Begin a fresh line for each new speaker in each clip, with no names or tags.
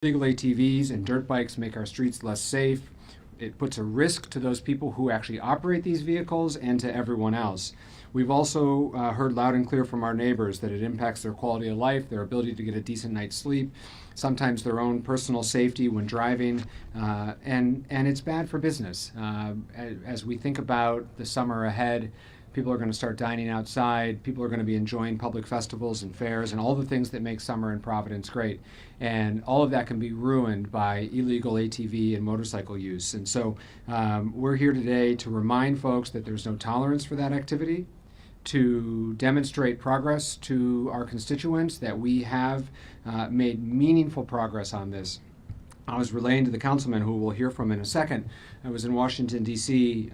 Illegal ATVs and dirt bikes make our streets less safe. It puts a risk to those people who actually operate these vehicles and to everyone else. We've also heard loud and clear from our neighbors that it impacts their quality of life, their ability to get a decent night's sleep, sometimes their own personal safety when driving, and it's bad for business. As we think about the summer ahead, people are going to start dining outside. People are going to be enjoying public festivals and fairs and all the things that make summer in Providence great. And all of that can be ruined by illegal ATV and motorcycle use. And so we're here today to remind folks that there's no tolerance for that activity, to demonstrate progress to our constituents, that we have made meaningful progress on this. I was relaying to the councilman, who we'll hear from in a second. I was in Washington, D.C.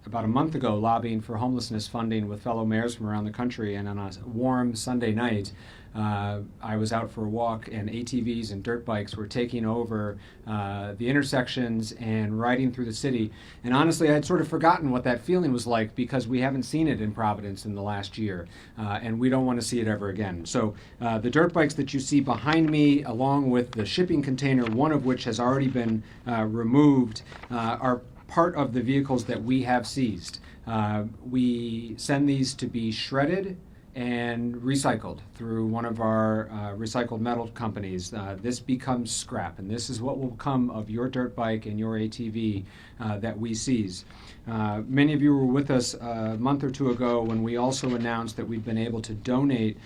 About a month ago lobbying for homelessness funding with fellow mayors from around the country, and on a warm Sunday night, I was out for a walk, and ATVs and dirt bikes were taking over the intersections and riding through the city. And honestly, I had sort of forgotten what that feeling was like, because we haven't seen it in Providence in the last year, and we don't want to see it ever again. So the dirt bikes that you see behind me, along with the shipping container, one of which has already been removed, are part of the vehicles that we have seized. We send these to be shredded and recycled through one of our recycled metal companies. This becomes scrap, and this is what will come of your dirt bike and your ATV that we seize. Many of you were with us a month or two ago when we also announced that we've been able to donate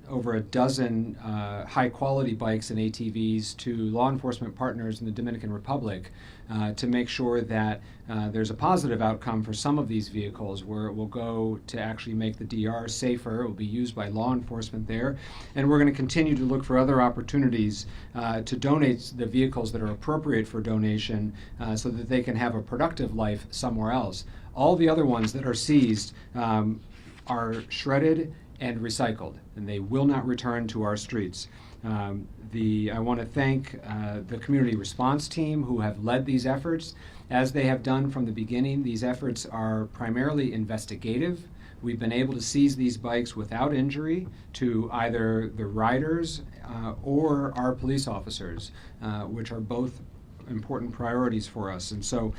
over a dozen high-quality bikes and ATVs to law enforcement partners in the Dominican Republic to make sure that there's a positive outcome for some of these vehicles, where it will go to actually make the DR safer. It will be used by law enforcement there. And we're going to continue to look for other opportunities to donate the vehicles that are appropriate for donation so that they can have a productive life somewhere else. All the other ones that are seized are shredded and recycled, and they will not return to our streets. I want to thank the community response team who have led these efforts. As they have done from the beginning, these efforts are primarily investigative. We've been able to seize these bikes without injury to either the riders or our police officers, which are both important priorities for us. And so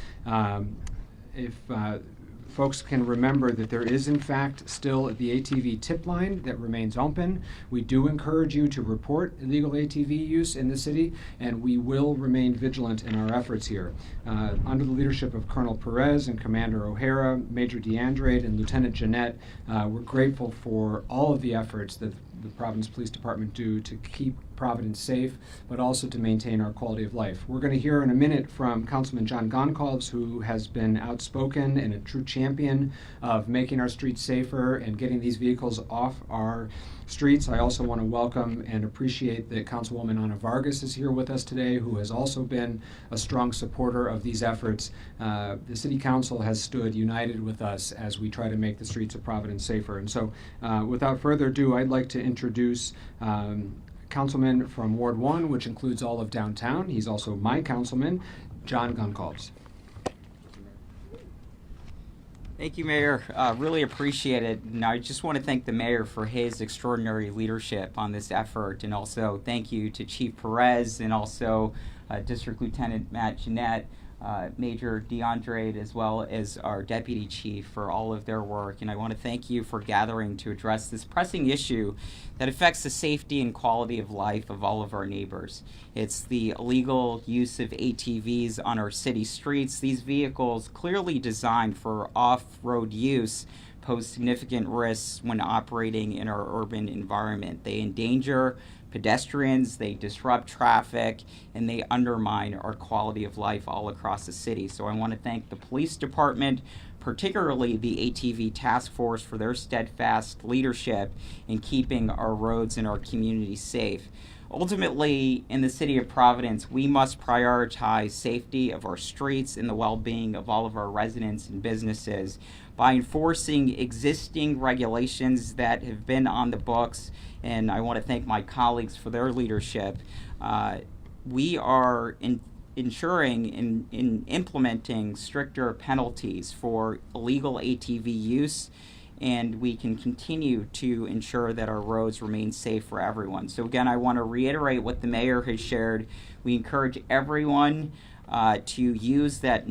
if folks can remember that there is, in fact, still the ATV tip line that remains open. We do encourage you to report illegal ATV use in the city, and we will remain vigilant in our efforts here. Under the leadership of Colonel Perez and Commander O'Hara, Major DeAndrade, and Lieutenant Jeanette, we're grateful for all of the efforts that the Providence Police Department do to keep Providence safe, but also to maintain our quality of life. We're going to hear in a minute from Councilman John Goncalves, who has been outspoken and a true champion of making our streets safer and getting these vehicles off our streets. I also want to welcome and appreciate that Councilwoman Ana Vargas is here with us today, who has also been a strong supporter of these efforts. The City Council has stood united with us as we try to make the streets of Providence safer. And so without further ado, I'd like to introduce Councilman from Ward 1, which includes all of downtown. He's also my councilman, John Goncalves.
Thank you, Mayor. Really appreciate it. And I just want to thank the Mayor for his extraordinary leadership on this effort. And also thank you to Chief Perez and also District Lieutenant Matt Jeanette, Major DeAndrade, as well as our Deputy Chief, for all of their work. And I want to thank you for gathering to address this pressing issue that affects the safety and quality of life of all of our neighbors. It's the illegal use of ATVs on our city streets. These vehicles, clearly designed for off-road use, pose significant risks when operating in our urban environment. They endanger pedestrians, they disrupt traffic, and they undermine our quality of life all across the city. So I want to thank the police department, particularly the ATV task force, for their steadfast leadership in keeping our roads and our community safe. Ultimately, in the city of Providence, we must prioritize safety of our streets and the well-being of all of our residents and businesses by enforcing existing regulations that have been on the books. And I want to thank my colleagues for their leadership. We are ensuring in implementing stricter penalties for illegal ATV use and we can continue to ensure that our roads remain safe for everyone. So again, I want to reiterate what the mayor has shared. We encourage everyone to use that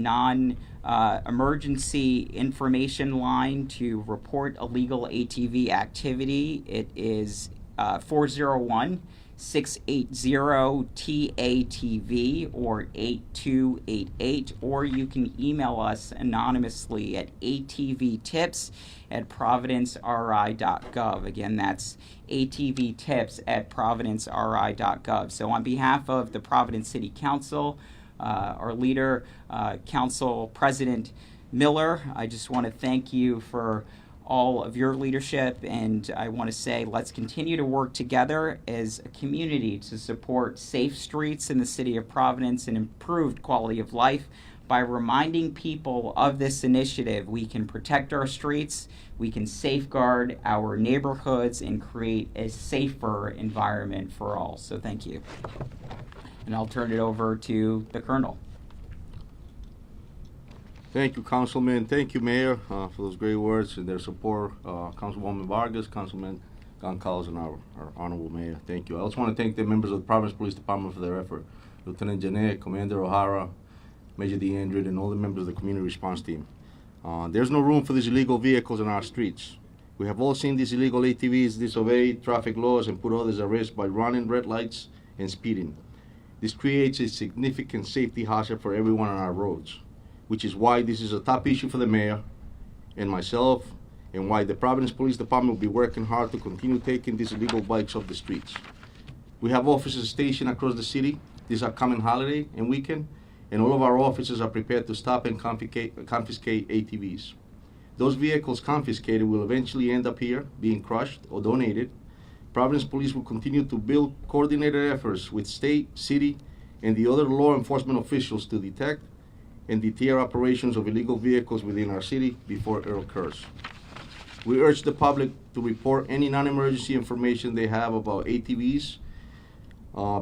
emergency information line to report illegal ATV activity. It is 401-680-TATV or 8288, or you can email us anonymously at atvtips@providenceri.gov. Again, that's atvtips@providenceri.gov. So on behalf of the Providence City Council, our leader, Council President Miller, I just want to thank you for all of your leadership, and I want to say let's continue to work together as a community to support safe streets in the city of Providence and improved quality of life. By reminding people of this initiative, we can protect our streets, we can safeguard our neighborhoods, and create a safer environment for all. So thank you. And I'll turn it over to the Colonel.
Thank you, Councilman. Thank you, Mayor, for those great words and their support. Councilwoman Vargas, Councilman Goncalves, and our Honorable Mayor. Thank you. I also want to thank the members of the Providence Police Department for their effort. Lieutenant Janet, Commander O'Hara, Major DeAndre, and all the members of the community response team. There's no room for these illegal vehicles on our streets. We have all seen these illegal ATVs disobey traffic laws and put others at risk by running red lights and speeding. This creates a significant safety hazard for everyone on our roads, which is why this is a top issue for the mayor and myself, and why the Providence Police Department will be working hard to continue taking these illegal bikes off the streets. We have officers stationed across the city this upcoming holiday and weekend, and all of our officers are prepared to stop and confiscate ATVs. Those vehicles confiscated will eventually end up here, being crushed or donated. Providence Police will continue to build coordinated efforts with state, city, and the other law enforcement officials to detect and deter operations of illegal vehicles within our city before it occurs. We urge the public to report any non-emergency information they have about ATVs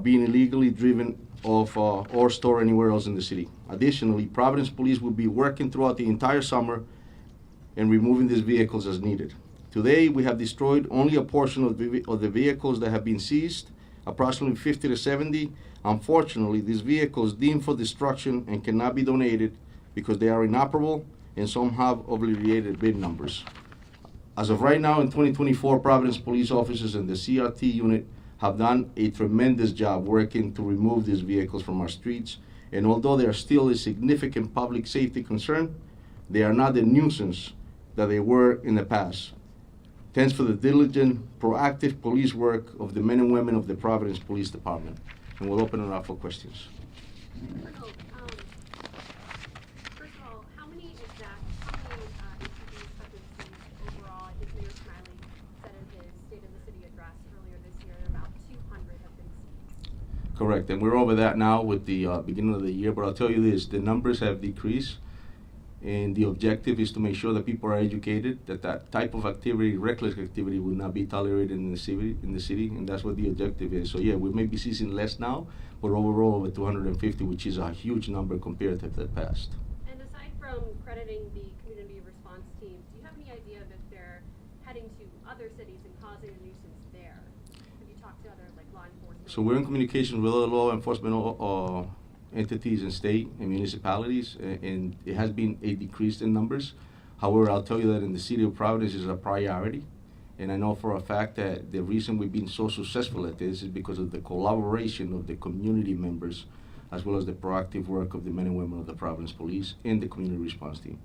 being illegally driven off or stored anywhere else in the city. Additionally, Providence Police will be working throughout the entire summer and removing these vehicles as needed. Today, we have destroyed only a portion of the vehicles that have been seized, approximately 50 to 70. Unfortunately, these vehicles deemed for destruction and cannot be donated because they are inoperable and some have obliterated VIN numbers. As of right now in 2024, Providence police officers and the CRT unit have done a tremendous job working to remove these vehicles from our streets, and although they are still a significant public safety concern, they are not the nuisance that they were in the past. Thanks for the diligent, proactive police work of the men and women of the Providence Police Department. And we'll open it up for questions.
Colonel, first of all, how many ATVs have been seized overall? I think Mayor Smiley said in his State of the City address earlier this year that about 200 have been seized.
Correct, and we're over that now with the beginning of the year, but I'll tell you this, the numbers have decreased, and the objective is to make sure that people are educated, that that type of activity, reckless activity, will not be tolerated in the city, and that's what the objective is. So yeah, we may be seizing less now, but overall over 250, which is a huge number compared to the past.
And aside from crediting the community response team, do you have any idea if they're heading to other cities and causing a nuisance there? Have you talked to other law enforcement?
So we're in communication with other law enforcement entities in state and municipalities, and it has been a decrease in numbers. However, I'll tell you that in the city of Providence is a priority, and I know for a fact that the reason we've been so successful at this is because of the collaboration of the community members, as well as the proactive work of the men and women of the Providence Police and the community response team.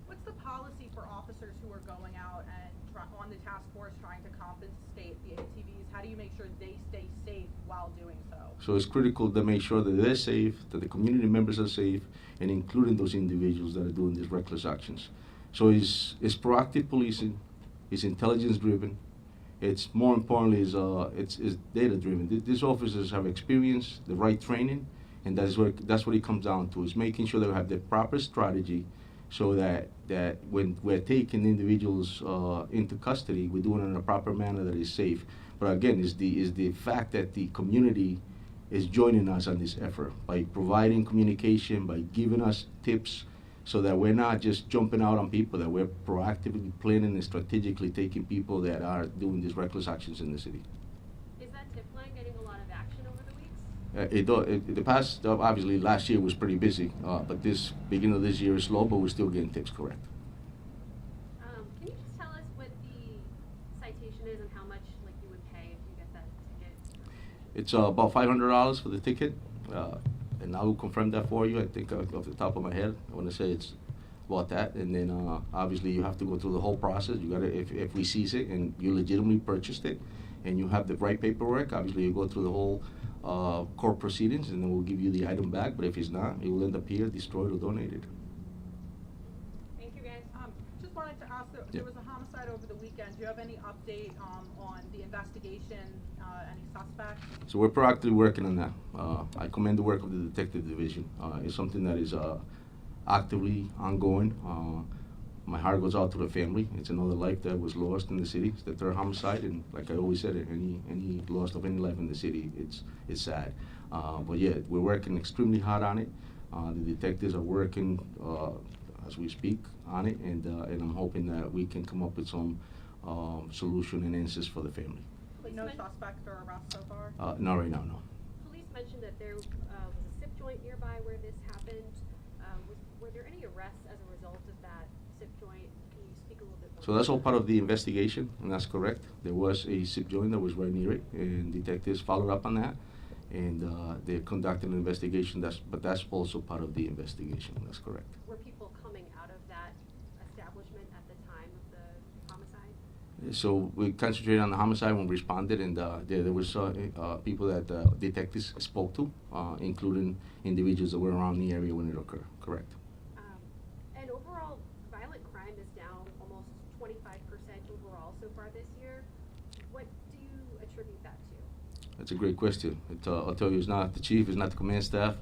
What's the policy for officers who are going out and on the task force trying to confiscate the ATVs? How do you make sure they stay safe while doing so?
So it's critical to make sure that they're safe, that the community members are safe, and including those individuals that are doing these reckless actions. So it's proactive policing, it's intelligence driven, it's more importantly it's data driven. These officers have experience, the right training, and that's what it comes down to, is making sure that we have the proper strategy so that when we're taking individuals into custody, we do it in a proper manner that is safe. But again, is the fact that the community is joining us on this effort by providing communication, by giving us tips so that we're not just jumping out on people, that we're proactively planning and strategically taking people that are doing these reckless actions in the city.
Is that tip line getting a lot of action over the weeks?
The past, obviously, last year was pretty busy, but this beginning of this year is slow, but we're still getting tips, correct.
Can you just tell us what the citation is and how much like you would pay if you get that ticket?
It's about $500 for the ticket, and I will confirm that for you. I think off the top of my head, I want to say it's about that. And then obviously you have to go through the whole process. You got to, if we seize it and you legitimately purchased it, and you have the right paperwork, obviously you go through the whole court proceedings, and then we'll give you the item back. But if it's not, it will end up here, destroyed or donated.
Thank you, guys.
Just wanted to ask, there was a homicide over the weekend. Do you have any update on the investigation, any suspects?
So we're proactively working on that. I commend the work of the detective division. It's something that is actively ongoing. My heart goes out to the family. It's another life that was lost in the city. It's the third homicide, and like I always said, any loss of any life in the city, it's sad. But yeah, we're working extremely hard on it. The detectives are working as we speak on it, and I'm hoping that we can come up with some solution and answers for the family.
No suspect or arrest so far?
Not right now, no.
Police mentioned that there was a sip joint nearby where this happened. Were there any arrests as a result of that sip joint? Can you speak a little bit more?
So that's all part of the investigation, and that's correct. There was a sip joint that was right near it, and detectives followed up on that, and they conducted an investigation. But that's also part of the investigation. That's correct.
Were people coming out of that establishment at the time of the homicide?
So we concentrated on the homicide when we responded, and there was people that detectives spoke to, including individuals that were around the area when it occurred. Correct.
And overall, violent crime is down almost 25% overall so far this year. What do you attribute that to?
That's a great question. I'll tell you, it's not the chief, it's not the command staff,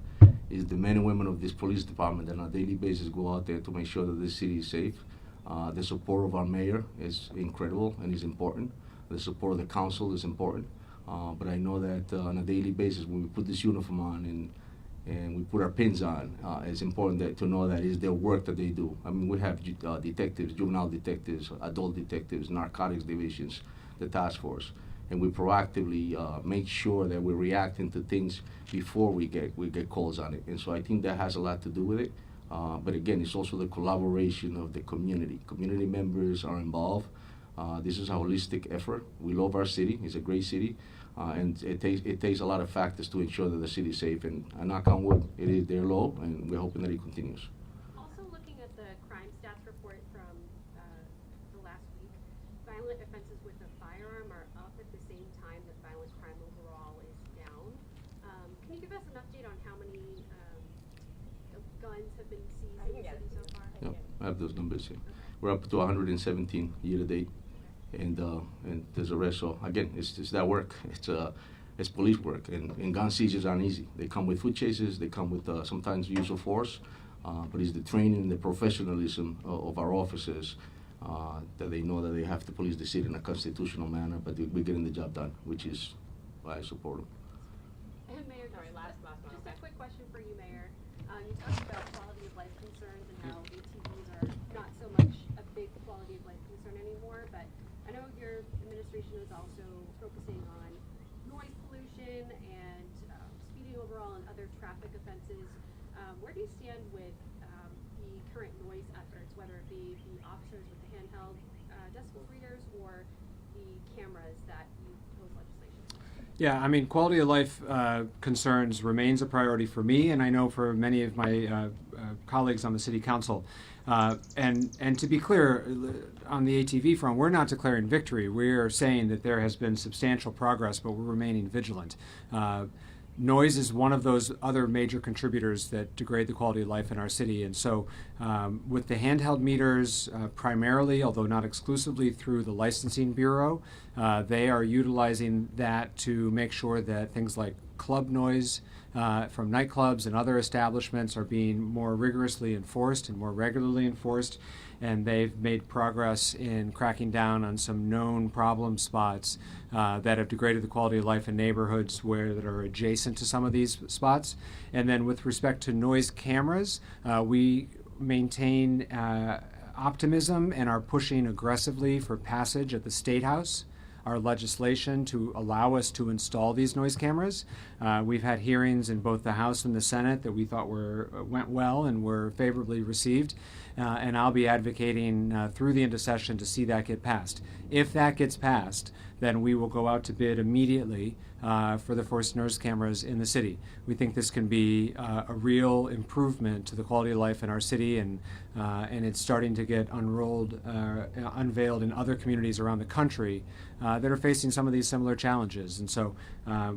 it's the men and women of this police department that on a daily basis go out there to make sure that this city is safe. The support of our mayor is incredible and is important. The support of the council is important. But I know that on a daily basis, when we put this uniform on and we put our pins on, it's important to know that it's their work that they do. I mean, we have detectives, juvenile detectives, adult detectives, narcotics divisions, the task force, and we proactively make sure that we're reacting to things before we get calls on it. And so I think that has a lot to do with it. But again, it's also the collaboration of the community. Community members are involved. This is a holistic effort. We love our city. It's a great city. And it takes a lot of factors to ensure that the city is safe. And knock on wood, they're low, and we're hoping that it continues.
Also looking at the crime stats report from the last week, violent offenses with a firearm are up at the same time that violent crime overall is down. Can you give us an update on how many guns have been seized in the city so far?
Yep, I have those numbers here. We're up to 117 year to date, and there's a rest. So again, it's that work. It's police work, and gun seizures aren't easy. They come with foot chases. They come with sometimes use of force, but it's the training and the professionalism of our officers that they know that they have to police the city in a constitutional manner. But we're getting the job done, which is why I support them.
And Mayor,
Sorry, last one,
just
okay.
a quick question for you, Mayor. You talked about quality of life concerns and how ATVs are not so much a big quality of life concern anymore, but I know your administration is also focusing on noise pollution and speeding overall and other traffic offenses. Where do you stand with the current noise efforts, whether it be the officers with the handheld decibel readers or the cameras that you propose legislation?
Yeah, I mean, quality of life concerns remains a priority for me, and I know for many of my colleagues on the city council. And to be clear, on the ATV front, we're not declaring victory. We're saying that there has been substantial progress, but we're remaining vigilant. Noise is one of those other major contributors that degrade the quality of life in our city. And so with the handheld meters, primarily, although not exclusively through the Licensing Bureau, they are utilizing that to make sure that things like club noise from nightclubs and other establishments are being more rigorously enforced and more regularly enforced. And they've made progress in cracking down on some known problem spots that have degraded the quality of life in neighborhoods that are adjacent to some of these spots. And then with respect to noise cameras, we maintain optimism and are pushing aggressively for passage at the State House our legislation to allow us to install these noise cameras. We've had hearings in both the House and the Senate that we thought went well and were favorably received, and I'll be advocating through the end of session to see that get passed. If that gets passed, then we will go out to bid immediately for the first noise cameras in the city. We think this can be a real improvement to the quality of life in our city, and it's starting to get unveiled in other communities around the country that are facing some of these similar challenges. And so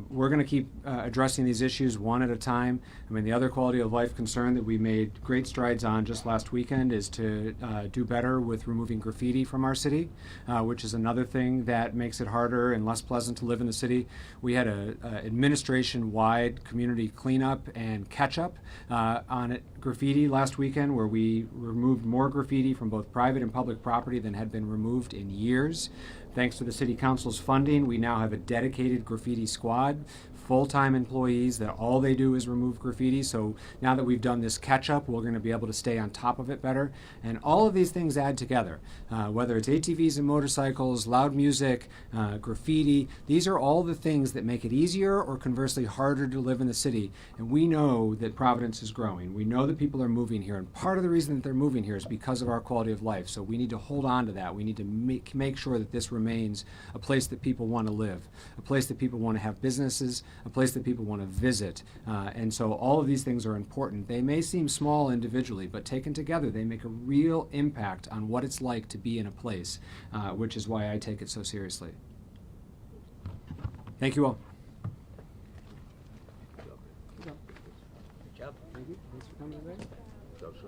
we're going to keep addressing these issues one at a time. I mean, the other quality of life concern that we made great strides on just last weekend is to do better with removing graffiti from our city, which is another thing that makes it harder and less pleasant to live in the city. We had a administration-wide community cleanup and catch-up on graffiti last weekend, where we removed more graffiti from both private and public property than had been removed in years. Thanks to the City Council's funding, we now have a dedicated graffiti squad, full-time employees that all they do is remove graffiti. So now that we've done this catch-up, we're going to be able to stay on top of it better. And all of these things add together, whether it's ATVs and motorcycles, loud music, graffiti. These are all the things that make it easier or conversely harder to live in the city. And we know that Providence is growing. We know that people are moving here. And part of the reason that they're moving here is because of our quality of life. So we need to hold on to that. We need to make sure that this remains a place that people want to live, a place that people want to have businesses, a place that people want to visit. And so all of these things are important. They may seem small individually, but taken together, they make a real impact on what it's like to be in a place, which is why I take it so seriously. Thank you all.
Good job. Thank you. Thanks for coming today.
Good job, sir.